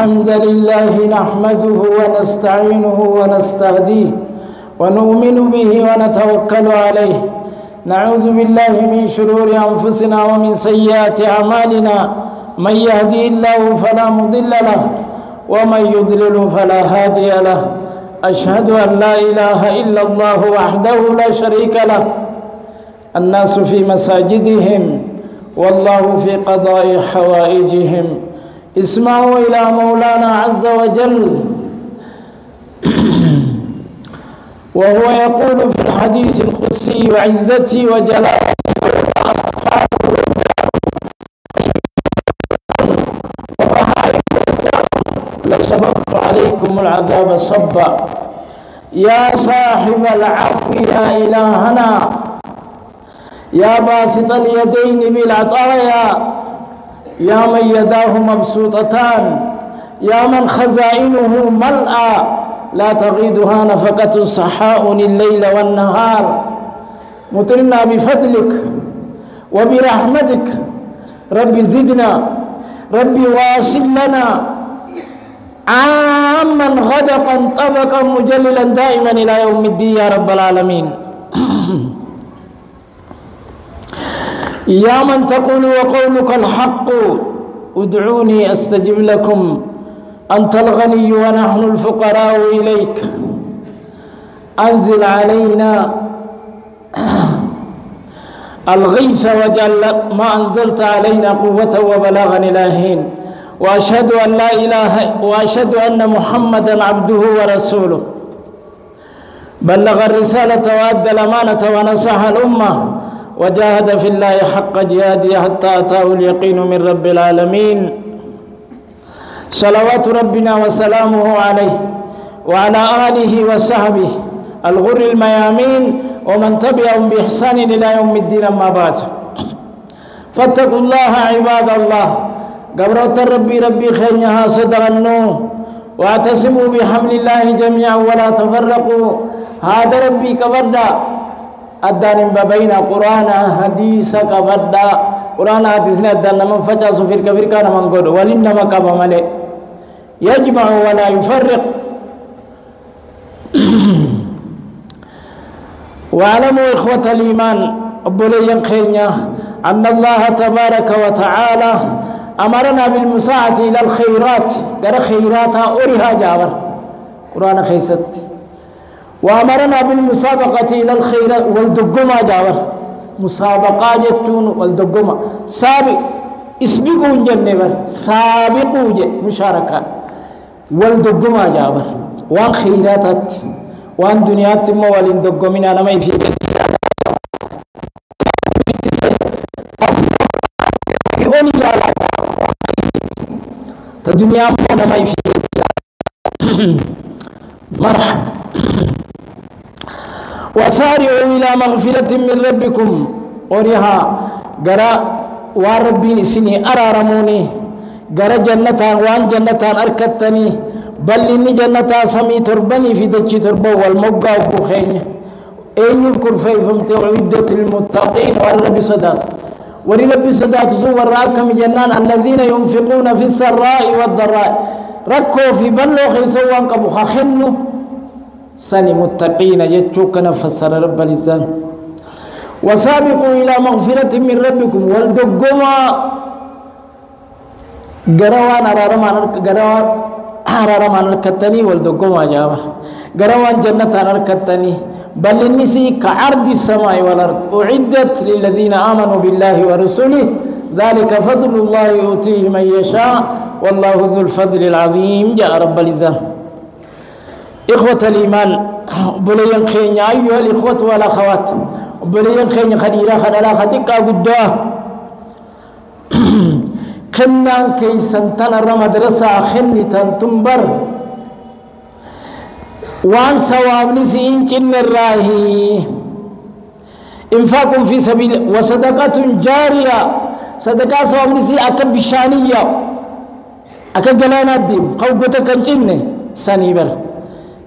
الحمد لله نحمده ونستعينه ونستهديه ونؤمن به ونتوكل عليه. نعوذ بالله من شرور أنفسنا ومن سيئات أعمالنا. من يهدي الله فلا مضل له ومن يضلل فلا هادي له. أشهد أن لا إله إلا الله وحده لا شريك له. الناس في مساجدهم والله في قضاء حوائجهم. اسمعوا إلى مولانا عز وجل وهو يقول في الحديث القدسي: وعزتي وجلالي لصببت عليكم العذاب صبا. يا صاحب العفو يا إلهنا، يا باسط اليدين بالعطايا، يا من يداه مبسوطتان، يا من خزائنه ملأى لا تغيضها نفقة سحاء الليل والنهار. مطرنا بفضلك وبرحمتك. ربي زدنا، ربي واصل لنا عاما غدقا طبقا مجللا دائما إلى يوم الدين يا رب العالمين. يا من تقول وقولك الحق: ادعوني أستجب لكم. أنت الغني ونحن الفقراء إليك. أنزل علينا الغيث وجل ما أنزلت علينا قوة وبلاغا إلى حين. وأشهد أن محمدا عبده ورسوله. بلغ الرسالة وأدى الأمانة ونصح الأمة وجاهد في الله حق جهاده حتى أتاه اليقين من رب العالمين. صلوات ربنا وسلامه عليه وعلى آله وصحبه الغر الميامين ومن تبعهم بإحسان إلى يوم الدين. أما بعد، فاتقوا الله عباد الله. قبرت ربي خيرها صدرنوا واعتصموا بحبل الله جميعا ولا تفرقوا. هذا ربي كبردا أدان بين قرآن حديث كبردا. قرآن حديثنا أدان من فجأة فرقة من قد ولنما كاب ملئ يجمع ولا يفرق. واعلموا إخوة الإيمان أبوليا خينيا أن الله تبارك وتعالى أمرنا بالمساعدة إلى الخيرات. قال خيراتها أريها جابر قرآن خيست. وأمرنا بالمسابقة إلى الخيرات والدقمة جابر. مسابقة جتون والدقمة سابق اسبقوا جنبر سابقوا مشاركة والدقمة جابر. وان خيراتات وان دنيات موالين دقمين أنا ما يفيد الدنيا أنا ما يفيد مرحبا. وسارعوا إلى مغفرة من ربكم. ورها قرأ وربي سني أرارموني قرأ جنتان وان جنتان أركتني بل إني جنتان سمي تربني في دجي تربو والمقا وبخيني. أين يذكر فيفم تعدت المتقين والربي صدات ولربي صدات صور راكم جنان الذين ينفقون في السراء والضراء. ركوا في بلو خيسوان كبخا خنو سني متقين يجوك نفسر رب الإنسان. وسابقوا إلى مغفرة من ربكم والدقما قروان أرارمان الكتني والدقما جابر قروان جنة الكتني بل النسي كعرض السماء والأرض أعدت للذين آمنوا بالله ورسوله ذلك فضل الله يؤتيه من يشاء والله ذو الفضل العظيم. جاء رب الإنسان. إخوة الإيمان بليان خينيا أيها الإخوة والأخوات بليان خينيا خديرا خدلا خدقا قدوا خنان كي سنتنا رمدرسة خني تنتمبر وان سواب نسين جن الراهي. إنفاق في سبيل وصدقة جارية. صدقة سواب نسي أكب بشانية أكب جلانا الدين قوقتك جن سنيبر.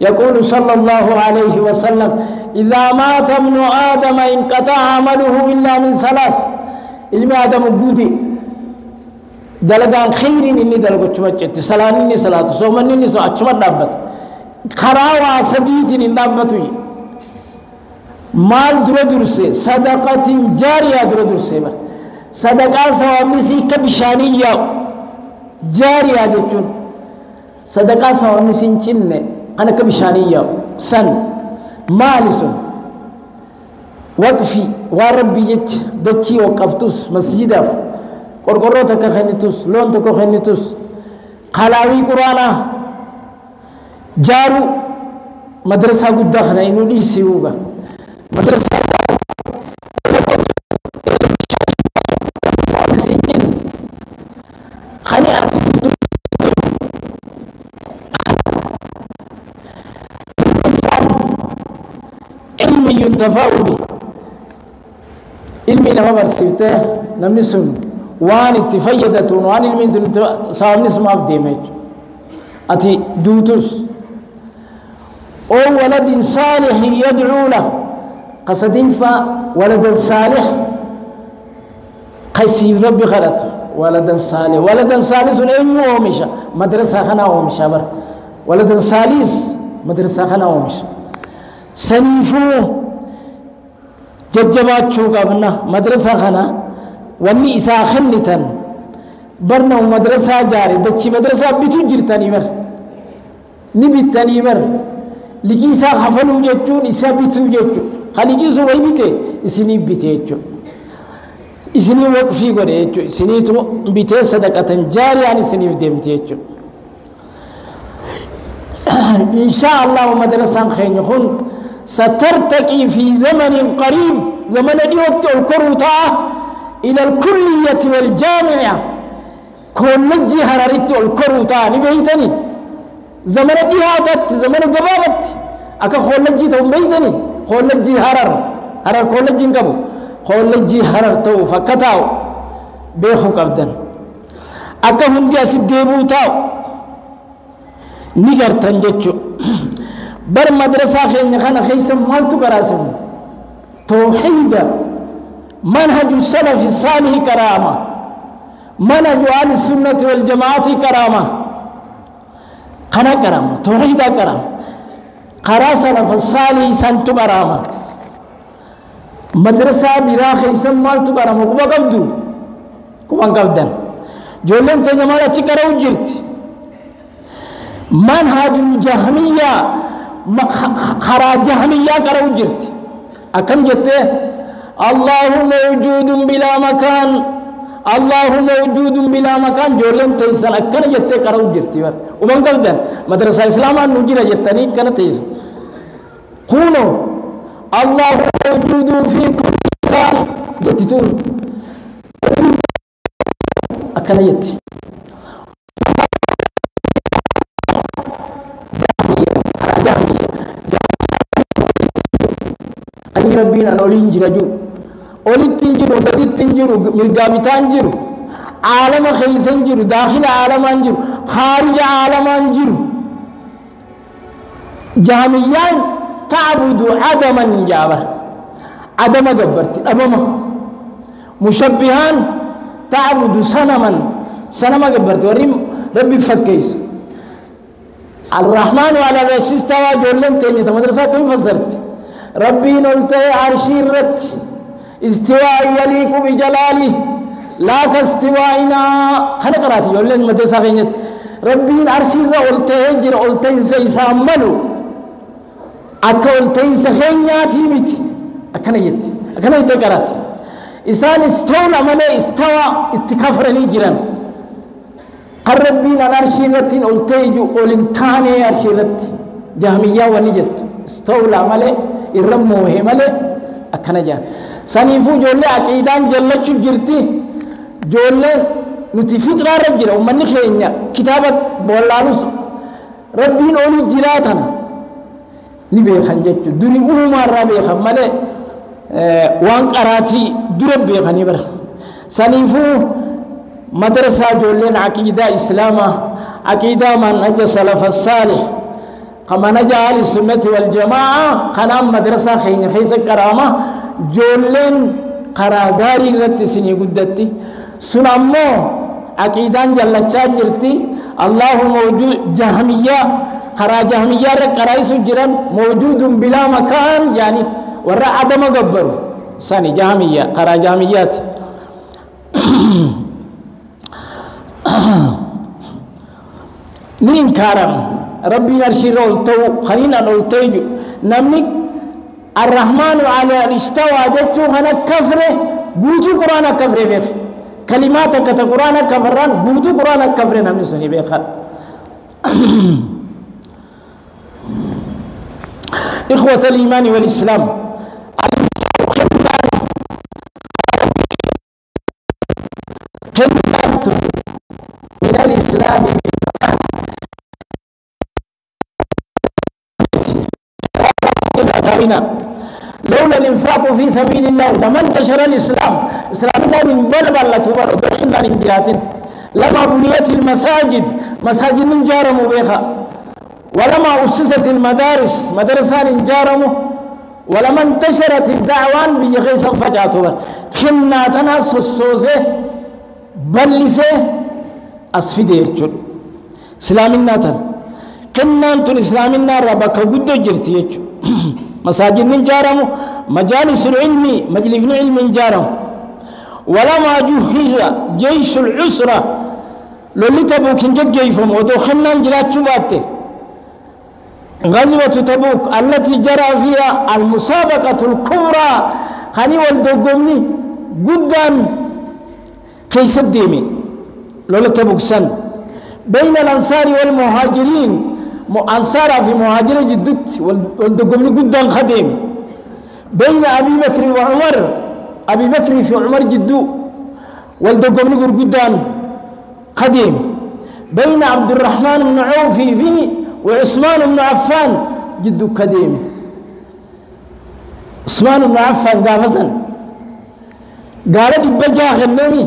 يقول صلى الله عليه وسلم: إذا مات ابن آدم انقطع عمله إلا من ثلاث. ilmi aadamu guudi دلقان خير إني دلقو تشمت سلام إني صلاة صوم إني صلاة تشمت دابت خراوا سديت إني دابتوي مال درسه صدقة جارية درسه صدقة سوامسي كبشانية جارية جتون صدقة سوامسي نشنة أنا كبشانية سن مالسون وقفي وربي جت دتشي وقفتوس مسجدا قرقرو تك خنيتوس لون تك خنيتوس خلاوي قرانا جارو مدرسة قد دخنا إنه ليسيوبا مدرسة خلي علمي ينتفع به علمي لما برسيته نمني سن وان اتفيدت وان علمي سامني سمع بديمج أتي دوتوس أو ولد صالح يدعو له قصدين فا ولد صالح قيسي ربي خلت ولد صالح سنين ومشى مدرسة خنا ومشى بر ولد صالح مدرسة خنا ومشى سنيفو ججبات شو قبنا مدرسة خنا وني إساخنتن برنا مدرسة جاري دتشي مدرسة بتوجر تانيبر نبي تانيبر لكي إسا خفلو جتون إسا بتو جتون خليكي سوى بيته إسني بيته جتون إسني وقفي قرأ جتون إسني تو بيته صدقة جاري عن إسني فديمته جتون إن شاء الله مدرسة خير يخون سترتقي في زمن قريب زمن اليوم الكروتا إلى الكلية والجامعة كولجي هررت الكروتا نبيتني زمن الدهاتت زمن الجبابت أكا كولجي تبيتني كولجي هرر كولجي نكبو كولجي هرر تو فكتاو بيخو كبدن أكا هندي أسديبو تاو نيجر تنجتشو بر مدرسة خير خنا خيسم مالتو كراسم توحيد منهج السلف الصالح كرامة منهج أهل السنة والجماعة كرامة خنا كرامة توحيد كرامة قرا سلف الصالح سنتو كرامة مدرسة برا خيسم مالتو كرامة كوبا قبدو كوبا قبدن جولن تجمعنا تكرا وجرت منهج الجهمية خرا جهمية كرا وجرت أكم جته الله موجود بلا مكان الله موجود بلا مكان جولن تيسن أكن جته كرا وجرت ومن قبدن مدرسة إسلام نجيل جتني كنا تيسن قولوا الله موجود في كل مكان جتتون أكن جتي أني ربنا نولين جرجو أولي تنجرو بدي تنجرو مرقابي تنجرو عالم خيسن جرو داخل عالم انجرو خارج عالم انجرو جاميان تعبد عدما جابر عدم جبرت أمامه مشبهان تعبد سنما جبرت وريم ربي فكيس الرحمن على الرأس استوى جولن تاني تمدرسة كم فسرت ربي نلتهي عرشي الرت استواء يليق بجلاله لا كاستوائنا خنا قراسي جولن مدرسة خينت ربي عرشي الرت جر قلتين سيساملو أكا قلتين سخيناتي مت أكنا يتقرات إسان استولى ملي استوى اتكافرني جران قربين الأرشي الرت قلتيجو قلنتاني أرشي الرت جهمية ونجت استولى ملي الرموه ملي أكنا جان سنيفو جولي عقيدان جلت شو جرتي جولي نتفيت رجل ومن خينيا كتابة بولانوس ربين أولي جلاتنا نبي خنجت دوني أمم ربي خملي وان قراتي درب خنيبر سنيفو مدرسة جولين عقيدة إسلامة عقيدة من نجى سلف الصالح كما نجى أهل السنة والجماعة قنام مدرسة خيس كرامة جولين قراغاري رت سني قدتي سنمو عقيدان جل جرتي الله موجود جهمية خرا جهمية رئيس جران موجود بلا مكان يعني ورا عدم قبر ساني جهمية خرا جهميات نين كارم ربي نرشي رولتو خلينا نولتيجو نمني الرحمن على الاستوى جتشو هنا كفره قوتو قرآن كفره بيخ كلماتك قرآن كفران قوتو قرآن كفره نمني سني بيخ إخوة الإيمان والإسلام من الإسلام لولا الإنفاق في سبيل الله لما انتشر الإسلام الله من بلب الله تبارك دخلنا لنجات لما بنيت المساجد مساجد من جارموا بيخا ولما أسست المدارس مدرسان جارموا ولما انتشرت الدعوان بيغيثا فجاتوا خنا تناس السوزة بلسة أسفده جل إسلامنا تن خنا أنتم إسلامنا ربك قد جرتي مساجد من جارموا مجالس العلم مجلس العلم من جارموا ولما جهز جيش العسرة لولي تبوك انجد جيفهم ودخلنا انجلات شباته غزوة تبوك التي جرى فيها المسابقة الكبرى خاني والدقومني قدام كيس الديمي لولا تبوك سن بين الأنصار والمهاجرين أنصار في مهاجر جدت والدقومني قدام خديم بين أبي بكر وعمر أبي بكر في عمر جدو والدقومني قدام خديم بين عبد الرحمن بن عوف فيه وعثمان بن عفان جدو كديم عثمان بن عفان قافزا قال دبجاه النبي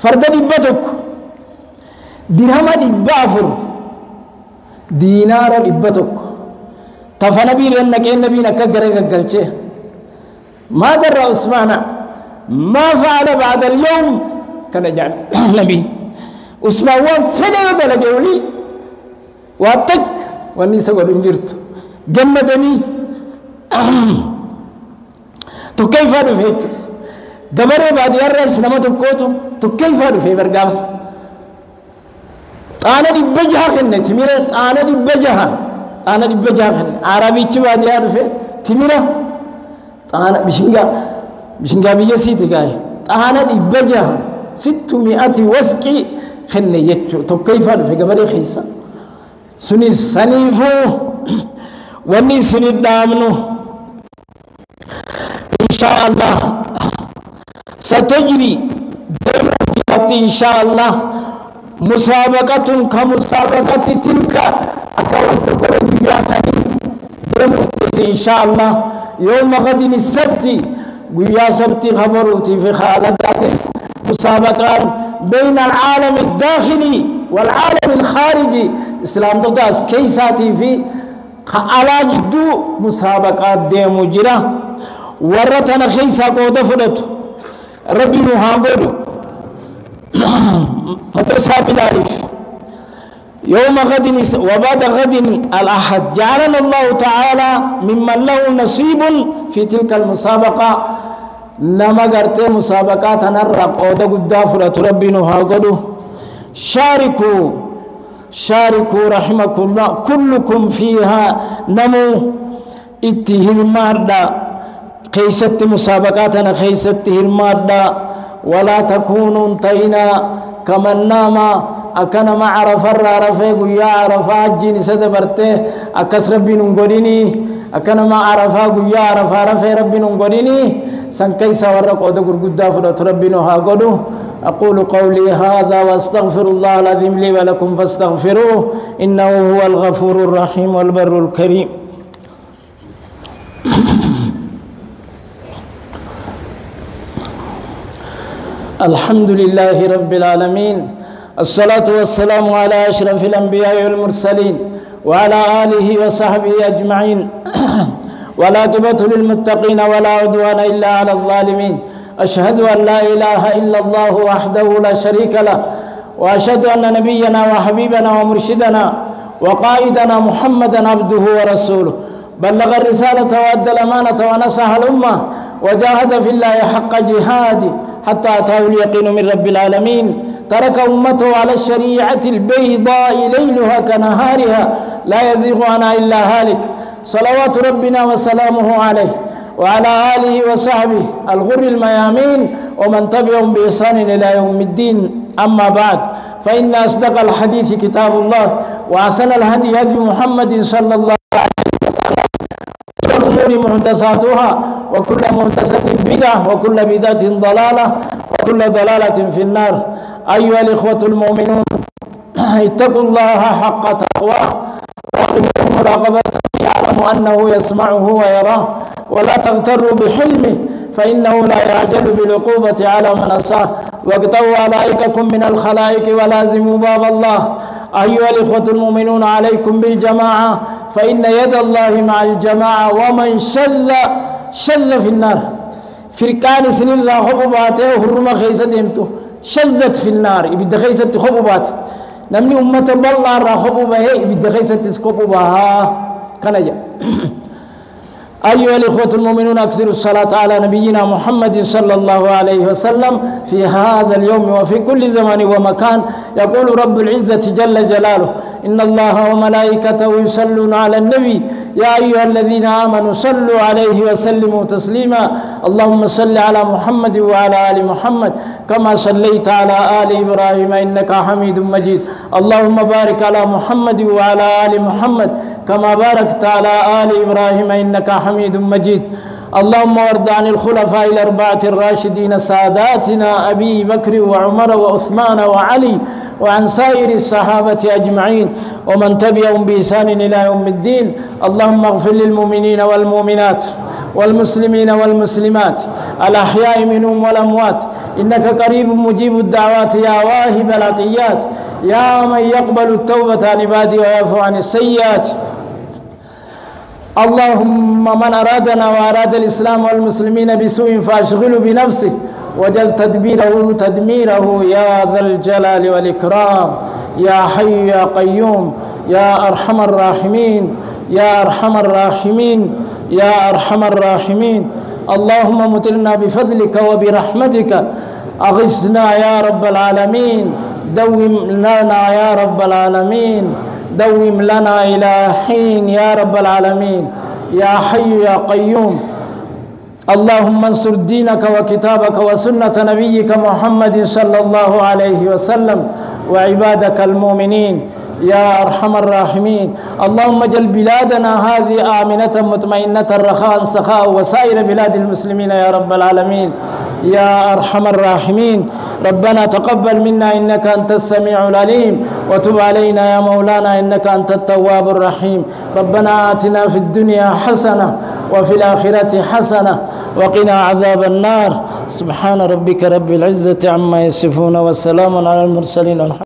فرد دبتك درهم دبافر دينار دبتك تفنبي لأنك النبي نكجرك قلته ما درى عثمان ما فعل بعد اليوم كان جعل نبي عثمان فدى بلغولي واتك والنساء والانجرت جمدني تو كيف عرفت دبر بعد الرئيس نما تكوتو تو كيف عرفت برغاس انا دي بجها خنت تميره انا دي بجها خن عربي تشي بعد عرفت تميره انا بشنغا بيسيت جاي انا دي بجها 600 وسقي خن يچو تو كيف عرفت غبر خيسا سني سنيفو وني سني دامنو إن شاء الله ستجري إن شاء الله مسابقة كمسابقة تلك أكوانت قرد ياسني إن شاء الله يوم غد السبت قيا سبت خبروتي في خالد مسابقة بين العالم الداخلي والعالم الخارجي اسلام تداس كيساتي في على جدو مسابقات دي مجرى ورتنا خيسا قوة فلت ربي نهاقود متسابي العرف يوم غد وبعد غد الأحد جعلنا الله تعالى ممن له نصيب في تلك المسابقة نما قرت مسابقات نرق قوة قد فلت ربي نهاقود شاركوا رحمكم الله كلكم فيها نمو اتهرمادا خيست مسابقاتنا خيست هرمادا ولا تكونوا انتينا كمن نام أكنا ما عرف الرافق يا عرفا جين سدبرته أكس ربي نقوليني أكنا ما عرفا يا عرفا ربي نقوليني سن كيس ورق ودقر قد فرت ربي نهاقدو أقول قولي هذا واستغفر الله العظيم لي ولكم فاستغفروه إنه هو الغفور الرحيم والبر الكريم الحمد لله رب العالمين الصلاة والسلام على أشرف الأنبياء والمرسلين وعلى آله وصحبه أجمعين ولا عاقبة للمتقين ولا عدوان إلا على الظالمين أشهد أن لا إله إلا الله وحده لا شريك له وأشهد أن نبينا وحبيبنا ومرشدنا وقائدنا محمدا عبده ورسوله بلغ الرسالة وأدى الأمانة ونصح الأمة وجاهد في الله حق جهاده حتى أتاه اليقين من رب العالمين ترك أمته على الشريعة البيضاء ليلها كنهارها لا يزيغ عنها إلا هالك صلوات ربنا وسلامه عليه وعلى آله وصحبه الغر الميامين ومن تبعهم بإحسان إلى يوم الدين أما بعد فإن أصدق الحديث كتاب الله وأحسن الهدي هدي محمد صلى الله عليه وسلم وشر الأمور محدثاتها وكل محدثة بدعة وكل بدعة ضلالة وكل ضلالة في النار أيها الإخوة المؤمنون اتقوا الله حق تقواه وراقبوه مراقبته يعلم أنه يسمعه ويراه ولا تغتروا بحلمه فإنه لا يعجل بالعقوبة على من أساه واقطعوا علائككم من الخلائق ولازموا باب الله أيها الإخوة المؤمنون عليكم بالجماعة فإن يد الله مع الجماعة ومن شذ في النار فرقان سنين ذا خبوباته وهرما خيسة شذت في النار يبدأ خيسة خبوبات نمني أمة بالله را خبوبه يبدأ خيسة خبوبها كنجا أيها الإخوة المؤمنون أكثروا الصلاة على نبينا محمد صلى الله عليه وسلم في هذا اليوم وفي كل زمان ومكان يقول رب العزة جل جلاله إن الله وملائكته يصلون على النبي يا أيها الذين آمنوا صلوا عليه وسلموا تسليما اللهم صل على محمد وعلى آل محمد كما صليت على آل إبراهيم إنك حميد مجيد اللهم بارك على محمد وعلى آل محمد كما باركت على آل إبراهيم إنك حميد مجيد اللهم وارض عن الخلفاء الأربعة الراشدين ساداتنا أبي بكر وعمر وعثمان وعلي وعن سائر الصحابة أجمعين ومن تبعهم بإحسان إلى يوم الدين اللهم اغفر للمؤمنين والمؤمنات والمسلمين والمسلمات الأحياء منهم والأموات إنك قريب مجيب الدعوات يا واهب العطيات يا من يقبل التوبة عن عباده ويعفو عن السيئات اللهم من أرادنا وأراد الإسلام والمسلمين بسوء فأشغله بنفسه وجل تدبيره تدميره يا ذا الجلال والإكرام يا حي يا قيوم يا أرحم الراحمين يا أرحم الراحمين يا أرحم الراحمين اللهم مطرنا بفضلك وبرحمتك أغثنا يا رب العالمين دوم لنا يا رب العالمين دوم لنا إلى حين يا رب العالمين يا حي يا قيوم اللهم انصر دينك وكتابك وسنة نبيك محمد صلى الله عليه وسلم وعبادك المؤمنين يا أرحم الراحمين اللهم اجعل بلادنا هذه آمنة مطمئنة رخاء سخاء وسائر بلاد المسلمين يا رب العالمين يا أرحم الراحمين ربنا تقبل منا إنك أنت السميع العليم وتب علينا يا مولانا إنك أنت التواب الرحيم ربنا آتنا في الدنيا حسنة وفي الآخرة حسنة وقنا عذاب النار سبحان ربك رب العزة عما يصفون وسلام على المرسلين